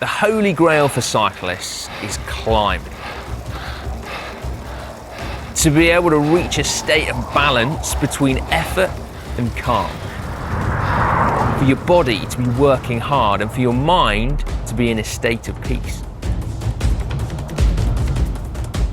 The holy grail for cyclists is climbing. To be able to reach a state of balance between effort and calm. For your body to be working hard and for your mind to be in a state of peace.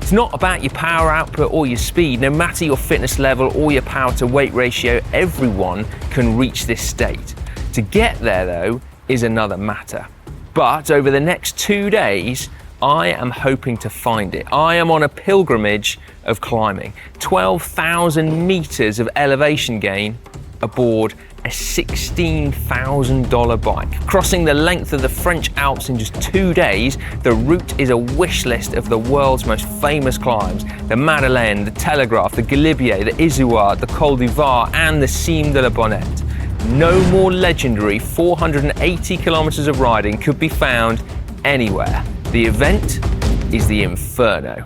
It's not about your power output or your speed. No matter your fitness level or your power to weight ratio, everyone can reach this state. To get there though is another matter. But over the next 2 days, I am hoping to find it. I am on a pilgrimage of climbing. 12,000 meters of elevation gain aboard a $16,000 bike. Crossing the length of the French Alps in just 2 days, the route is a wish list of the world's most famous climbs. The Madeleine, the Telegraphe, the Galibier, the Izoard, the Col de Vars and the Cime de la Bonette. No more legendary 480 kilometers of riding could be found anywhere. The event is the Inferno.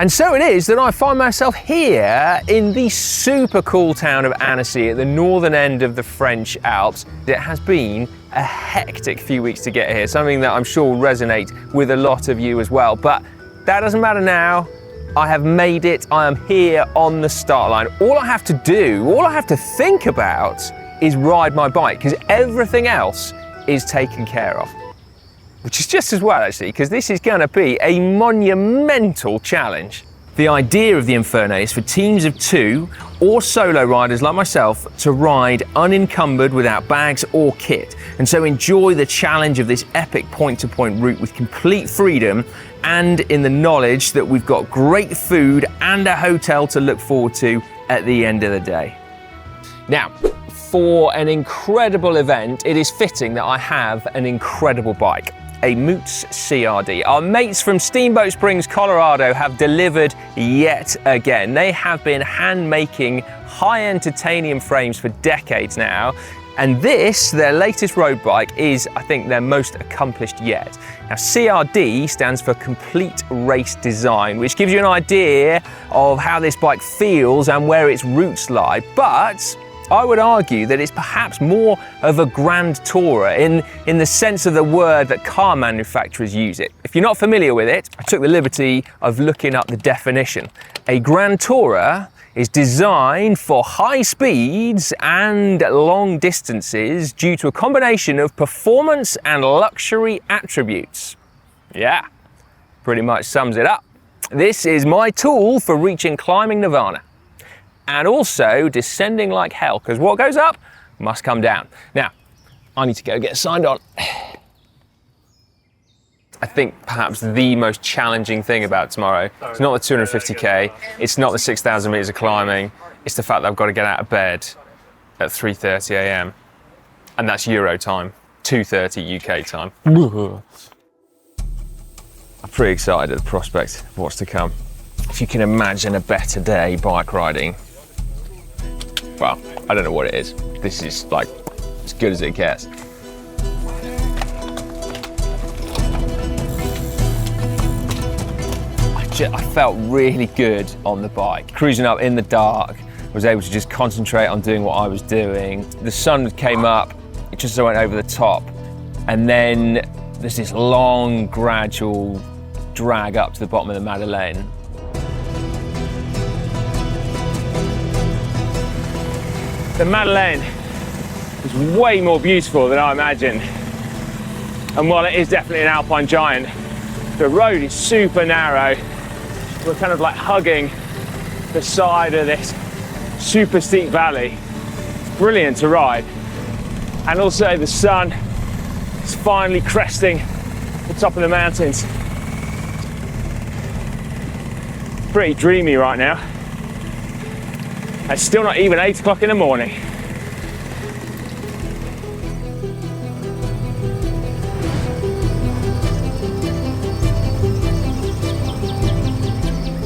And so it is that I find myself here in the super cool town of Annecy at the northern end of the French Alps. It has been a hectic few weeks to get here, something that I'm sure will resonate with a lot of you as well. But that doesn't matter now. I have made it. I am here on the start line. All I have to do, all I have to think about is ride my bike, because everything else is taken care of. Which is just as well actually, because this is going to be a monumental challenge. The idea of the Inferno is for teams of 2 or solo riders like myself to ride unencumbered without bags or kit, and so enjoy the challenge of this epic point-to-point route with complete freedom and in the knowledge that we've got great food and a hotel to look forward to at the end of the day. Now, for an incredible event, it is fitting that I have an incredible bike. A Moots CRD. Our mates from Steamboat Springs, Colorado have delivered yet again. They have been hand-making high-end titanium frames for decades now, and this, their latest road bike, is, I think, their most accomplished yet. Now, CRD stands for Complete Race Design, which gives you an idea of how this bike feels and where its roots lie, but I would argue that it's perhaps more of a grand tourer in the sense of the word that car manufacturers use it. If you're not familiar with it, I took the liberty of looking up the definition. A grand tourer is designed for high speeds and long distances due to a combination of performance and luxury attributes. Yeah, pretty much sums it up. This is my tool for reaching climbing nirvana. And also descending like hell, because what goes up must come down. Now, I need to go get signed on. I think perhaps the most challenging thing about tomorrow is not the 250k, it's not the 6,000 meters of climbing, it's the fact that I've got to get out of bed at 3:30 a.m. and that's Euro time, 2:30 UK time. I'm pretty excited at the prospect of what's to come. If you can imagine a better day bike riding, well, I don't know what it is. This is like as good as it gets. I felt really good on the bike. Cruising up in the dark, was able to just concentrate on doing what I was doing. The sun came up, just as I went over the top, and then there's this long, gradual drag up to the bottom of the Madeleine. The Madeleine is way more beautiful than I imagined. And while it is definitely an alpine giant, the road is super narrow. We're kind of like hugging the side of this super steep valley. It's brilliant to ride. And also the sun is finally cresting the top of the mountains. Pretty dreamy right now. It's still not even 8 o'clock in the morning.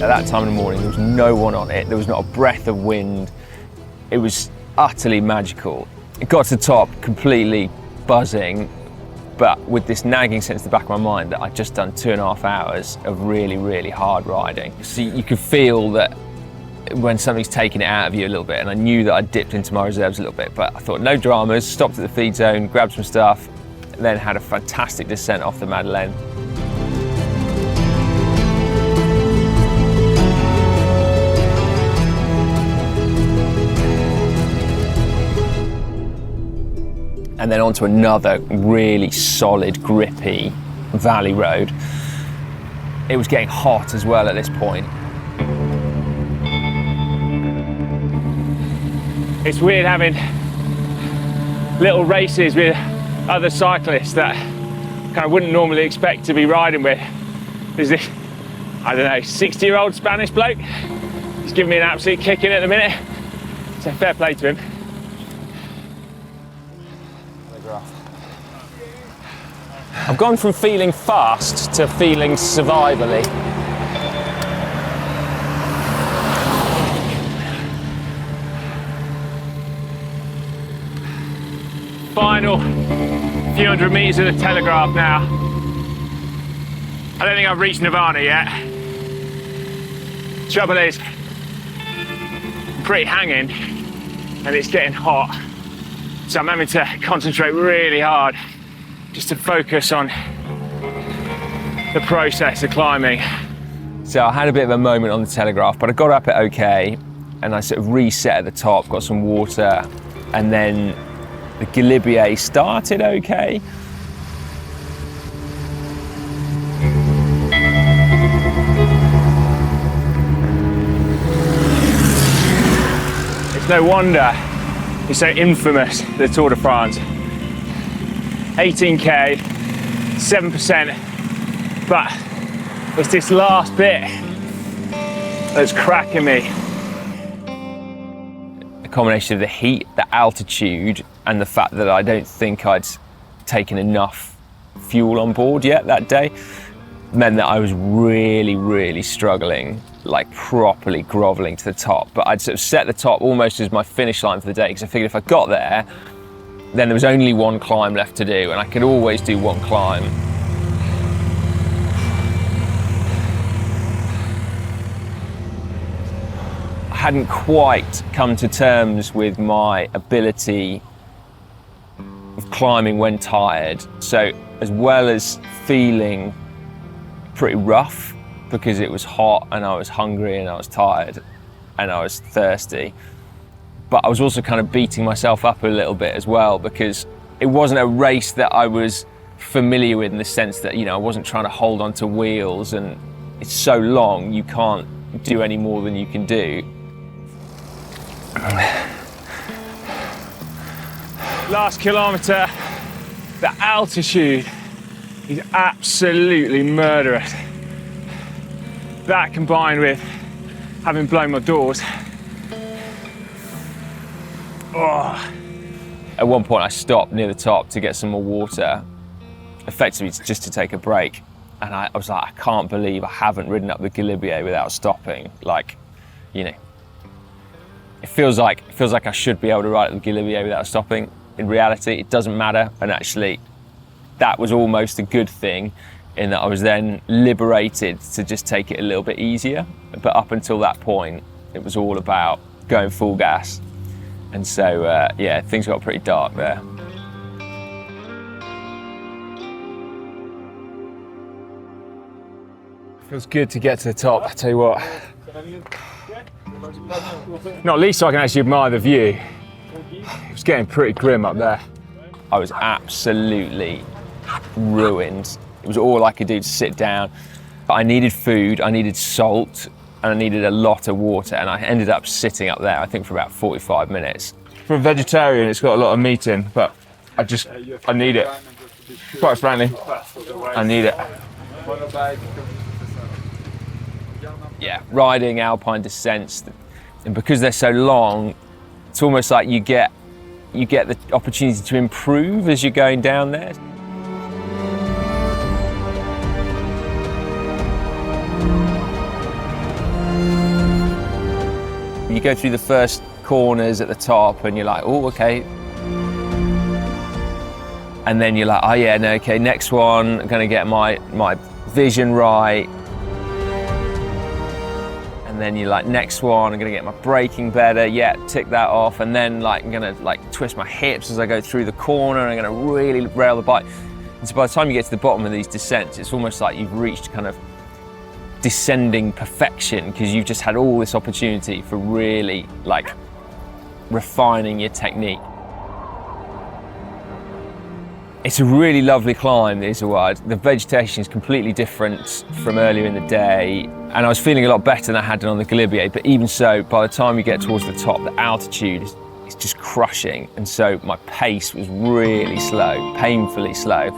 At that time in the morning, there was no one on it. There was not a breath of wind. It was utterly magical. It got to the top completely buzzing, but with this nagging sense in the back of my mind that I'd just done 2.5 hours of really, really hard riding. So you could feel that when something's taking it out of you a little bit, and I knew that I'd dipped into my reserves a little bit, but I thought no dramas, stopped at the feed zone, grabbed some stuff, then had a fantastic descent off the Madeleine. And then onto another really solid, grippy valley road. It was getting hot as well at this point. It's weird having little races with other cyclists that kind of wouldn't normally expect to be riding with. There's this, I don't know, 60-year-old Spanish bloke. He's giving me an absolute kicking at the minute. So fair play to him. I've gone from feeling fast to feeling survivally. Final few hundred meters of the Telegraph now. I don't think I've reached Nirvana yet. Trouble is, I'm pretty hanging and it's getting hot. So I'm having to concentrate really hard just to focus on the process of climbing. So I had a bit of a moment on the Telegraph, but I got up it okay, and I sort of reset at the top, got some water, and then the Galibier started okay. It's no wonder it's so infamous, the Tour de France. 18k, 7%, but it's this last bit that's cracking me. A combination of the heat, the altitude, and the fact that I don't think I'd taken enough fuel on board yet that day meant that I was really, really struggling, like properly groveling to the top. But I'd sort of set the top almost as my finish line for the day, because I figured if I got there, then there was only one climb left to do, and I could always do one climb. I hadn't quite come to terms with my ability of climbing when tired. So as well as feeling pretty rough because it was hot and I was hungry and I was tired and I was thirsty, but I was also kind of beating myself up a little bit as well, because it wasn't a race that I was familiar with, in the sense that, you know, I wasn't trying to hold on to wheels, and it's so long you can't do any more than you can do. Last kilometre, the altitude is absolutely murderous. That combined with having blown my doors. Oh. At one point I stopped near the top to get some more water, effectively just to take a break. And I was like, I can't believe I haven't ridden up the Galibier without stopping. Like, you know, it feels like I should be able to ride up the Galibier without stopping. In reality, it doesn't matter. And actually, that was almost a good thing, in that I was then liberated to just take it a little bit easier. But up until that point, it was all about going full gas. And so, yeah, things got pretty dark there. Feels good to get to the top, I tell you what. Not least so I can actually admire the view. It was getting pretty grim up there. I was absolutely ruined. It was all I could do to sit down. But I needed food, I needed salt, and I needed a lot of water, and I ended up sitting up there, I think, for about 45 minutes. For a vegetarian, it's got a lot of meat in, but I need it. Quite frankly, I need it. Yeah, riding alpine descents, and because they're so long, it's almost like you get the opportunity to improve as you're going down there. You go through the first corners at the top and you're like, oh, okay. And then you're like, oh yeah, no, okay, next one, I'm gonna get my vision right. And And then you're like, next one, I'm gonna get my braking better, yeah, tick that off. And then like, I'm gonna like twist my hips as I go through the corner, and I'm gonna really rail the bike. And so by the time you get to the bottom of these descents, it's almost like you've reached kind of descending perfection, because you've just had all this opportunity for really like refining your technique. It's a really lovely climb, the Izoard. The vegetation is completely different from earlier in the day, and I was feeling a lot better than I had done on the Galibier, but even so, by the time you get towards the top, the altitude is just crushing, and so my pace was really slow, painfully slow.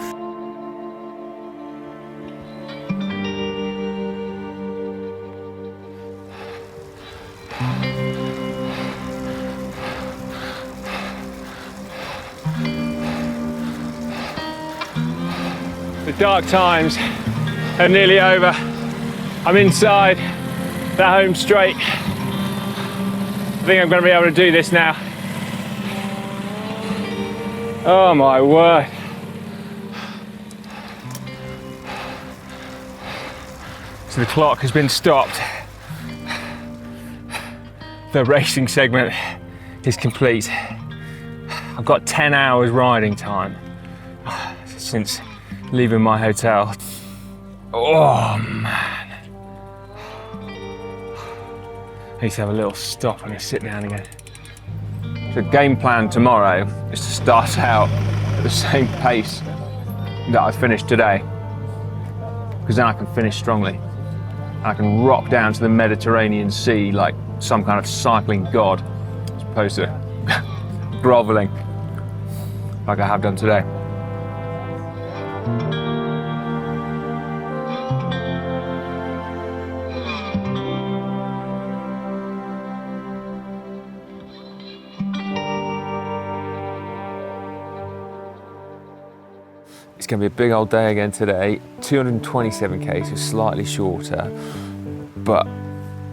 The dark times are nearly over. I'm inside the home straight. I think I'm going to be able to do this now. Oh my word. So the clock has been stopped. The racing segment is complete. I've got 10 hours riding time since leaving my hotel. Oh man. I need to have a little stop and sit down again. The game plan tomorrow is to start out at the same pace that I finished today, because then I can finish strongly. I can rock down to the Mediterranean Sea like some kind of cycling god, as opposed to groveling like I have done today. It's going to be a big old day again today. 227k, so slightly shorter, but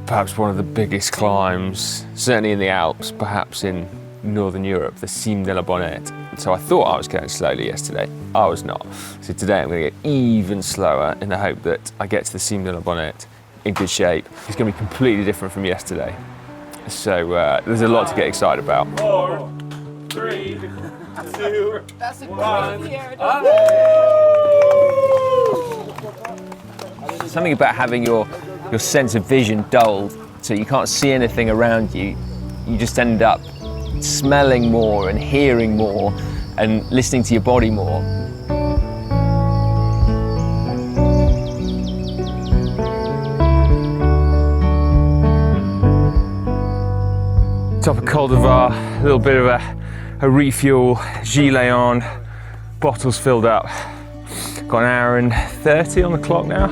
perhaps one of the biggest climbs, certainly in the Alps, perhaps in Northern Europe, the Cime de la Bonette. So I thought I was going slowly yesterday. I was not. So today I'm going to get even slower in the hope that I get to the Cime de la Bonette in good shape. It's going to be completely different from yesterday. So there's a lot to get excited about. 4, 3, 2, That's a 1. Something about having your sense of vision dulled, so you can't see anything around you. You just end up smelling more and hearing more and listening to your body more. Top of Col de Vars, a little bit of a refuel, gilet on, bottles filled up. Got an hour and 30 on the clock now.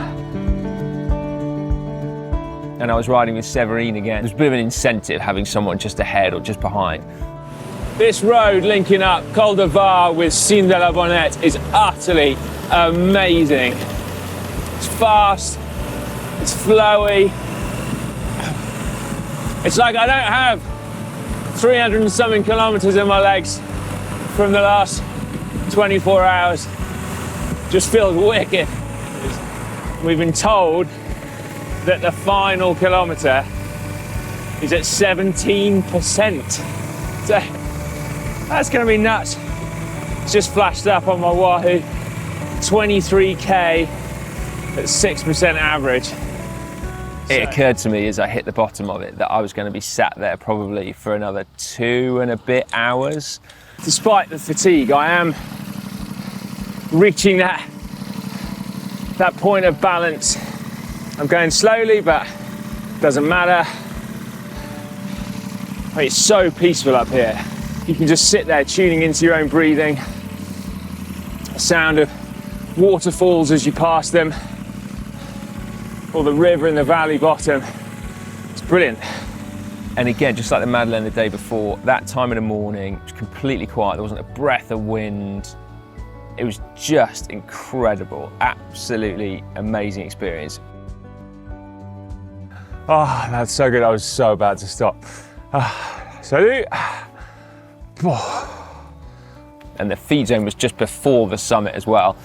And I was riding with Severine again. There's a bit of an incentive having someone just ahead or just behind. This road linking up Col de Vars with Cime de la Bonette is utterly amazing. It's fast, it's flowy. It's like I don't have 300 and something kilometers in my legs from the last 24 hours. Just feels wicked. We've been told that the final kilometre is at 17%. So that's going to be nuts. It's just flashed up on my Wahoo. 23k at 6% average. It occurred to me as I hit the bottom of it that I was going to be sat there probably for another 2 and a bit hours. Despite the fatigue, I am reaching that point of balance. I'm going slowly, but it doesn't matter. I mean, it's so peaceful up here. You can just sit there tuning into your own breathing, the sound of waterfalls as you pass them, or the river in the valley bottom. It's brilliant. And again, just like the Madeleine the day before, that time in the morning, it was completely quiet. There wasn't a breath of wind. It was just incredible, absolutely amazing experience. Oh, that's so good. I was so about to stop. Salut. And the feed zone was just before the summit as well.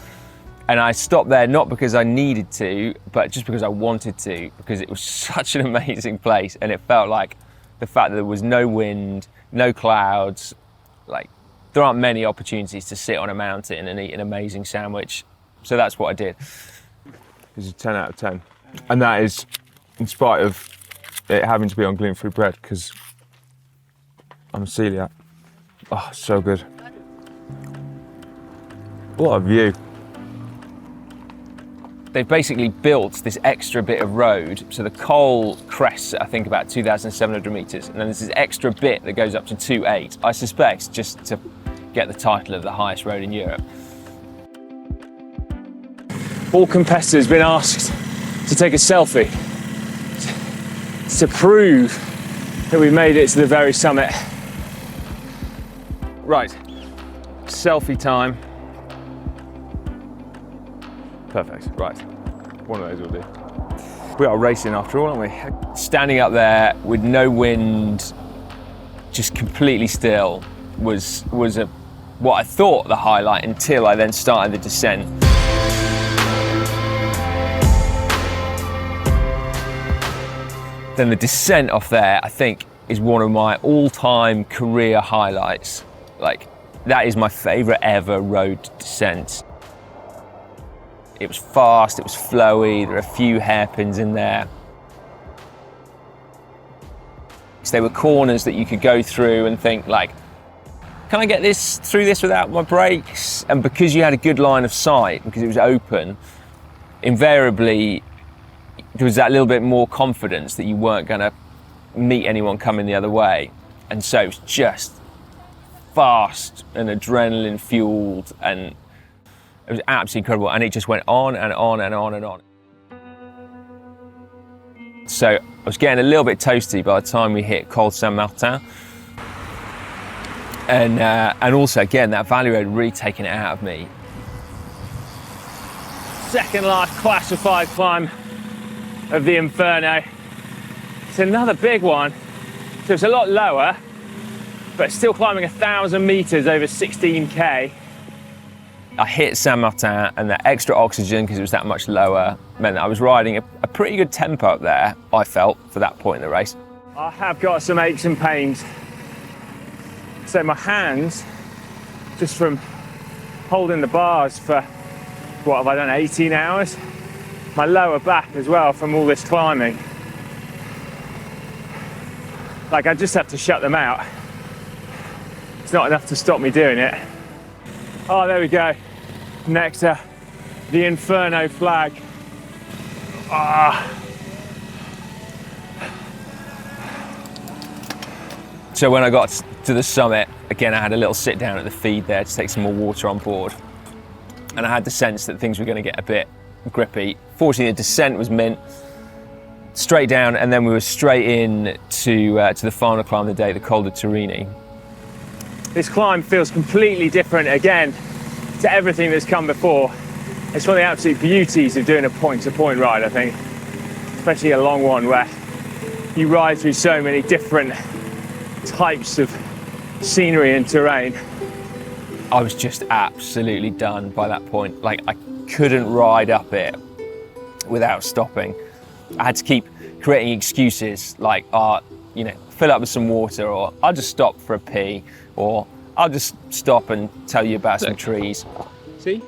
And I stopped there not because I needed to, but just because I wanted to, because it was such an amazing place. And it felt like the fact that there was no wind, no clouds, like there aren't many opportunities to sit on a mountain and eat an amazing sandwich. So that's what I did. It's a 10 out of 10. And that is in spite of it having to be on gluten-free bread, because I'm a celiac. Oh, so good. What a view. They've basically built this extra bit of road. So the Col crests at, I think, about 2,700 meters. And then there's this extra bit that goes up to 2.8. I suspect just to get the title of the highest road in Europe. All competitors have been asked to take a selfie to prove that we made it to the very summit. Right, selfie time. Perfect, right. One of those will do. We are racing after all, aren't we? Standing up there with no wind, just completely still, was what I thought the highlight until I then started the descent. Then the descent off there, I think, is one of my all-time career highlights. Like, that is my favourite ever road descent. It was fast, it was flowy, there were a few hairpins in there. So there were corners that you could go through and think like, can I get through this without my brakes? And because you had a good line of sight, because it was open, invariably there was that little bit more confidence that you weren't gonna meet anyone coming the other way. And so it was just fast and adrenaline fueled, and it was absolutely incredible, and it just went on and on and on and on. So I was getting a little bit toasty by the time we hit Col Saint-Martin. And also, again, that valley road really taking it out of me. Second last classified climb of the Inferno. It's another big one, so it's a lot lower, but still climbing 1,000 meters over 16K. I hit Saint-Martin, and that extra oxygen, because it was that much lower, meant that I was riding a pretty good tempo up there, I felt, for that point in the race. I have got some aches and pains. So my hands, just from holding the bars for, what have I done, 18 hours? My lower back as well from all this climbing. Like, I just have to shut them out. It's not enough to stop me doing it. Oh, there we go. Next to the Inferno flag. So when I got to the summit, again, I had a little sit down at the feed there to take some more water on board. And I had the sense that things were going to get a bit grippy. Fortunately, the descent was mint, straight down, and then we were straight in to the final climb of the day, the Col de Vars. This climb feels completely different again to everything that's come before. It's one of the absolute beauties of doing a point-to-point ride, I think, especially a long one where you ride through so many different types of scenery and terrain. I was just absolutely done by that point. Like, I couldn't ride up it without stopping. I had to keep creating excuses like, you know, fill up with some water, or I'll just stop for a pee, or I'll just stop and tell you about some trees. See?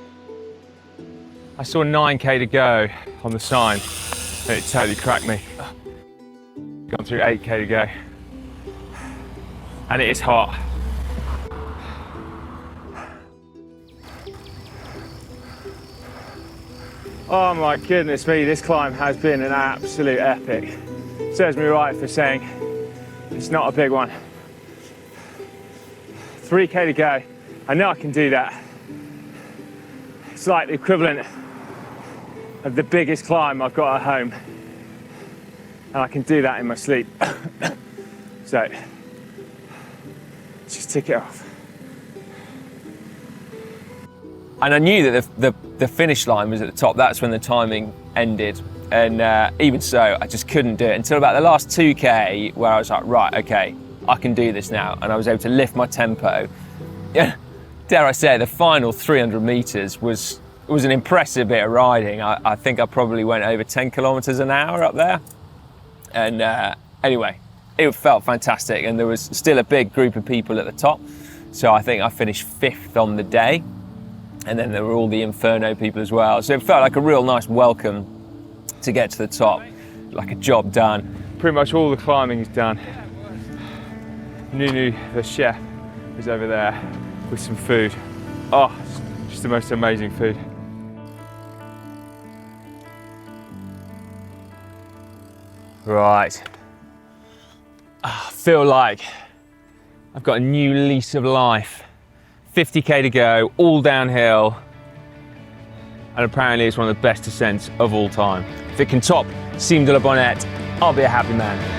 I saw 9K to go on the sign, and it totally cracked me. Gone through 8K to go. And it is hot. Oh my goodness me, this climb has been an absolute epic. Serves me right for saying it's not a big one. 3K to go. I know I can do that. It's like the equivalent of the biggest climb I've got at home. And I can do that in my sleep. So, just tick it off. And I knew that the finish line was at the top. That's when the timing ended. And even so, I just couldn't do it until about the last 2K, where I was like, right, okay, I can do this now. And I was able to lift my tempo. Yeah, dare I say, the final 300 meters was was an impressive bit of riding. I think I probably went over 10 kilometers an hour up there. And anyway, it felt fantastic, and there was still a big group of people at the top. So I think I finished 5th on the day, and then there were all the Inferno people as well. So it felt like a real nice welcome to get to the top, like a job done. Pretty much all the climbing is done. Nunu, the chef, is over there with some food. Oh, it's just the most amazing food. Right. I feel like I've got a new lease of life. 50k to go, all downhill. And apparently it's one of the best descents of all time. If it can top Cime de la Bonette, I'll be a happy man.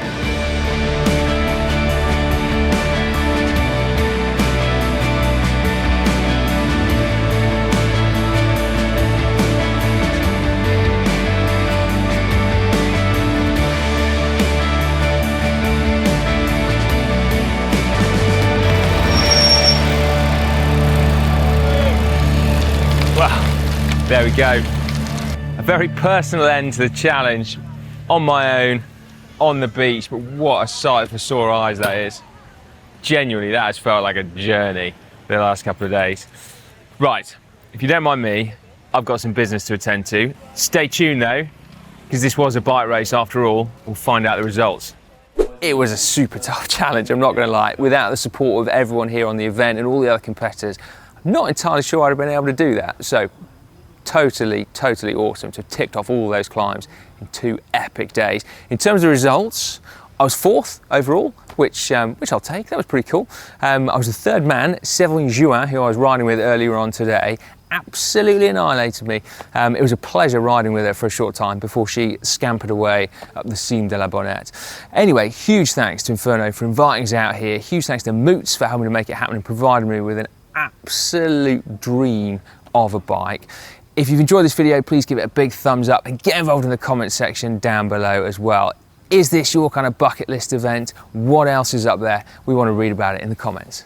There we go. A very personal end to the challenge, on my own, on the beach, but what a sight for sore eyes that is. Genuinely, that has felt like a journey the last couple of days. Right, if you don't mind me, I've got some business to attend to. Stay tuned though, because this was a bike race after all. We'll find out the results. It was a super tough challenge, I'm not going to lie. Without the support of everyone here on the event and all the other competitors, I'm not entirely sure I'd have been able to do that. So, totally awesome to have ticked off all those climbs in 2 epic days. In terms of results, I was 4th overall, which I'll take. That was pretty cool. I was the 3rd man. Johansson, who I was riding with earlier on today, absolutely annihilated me. It was a pleasure riding with her for a short time before she scampered away up the Cime de la Bonette. Anyway, huge thanks to Inferno for inviting us out here. Huge thanks to Moots for helping to make it happen and providing me with an absolute dream of a bike. If you've enjoyed this video, please give it a big thumbs up and get involved in the comment section down below as well. Is this your kind of bucket list event? What else is up there? We want to read about it in the comments.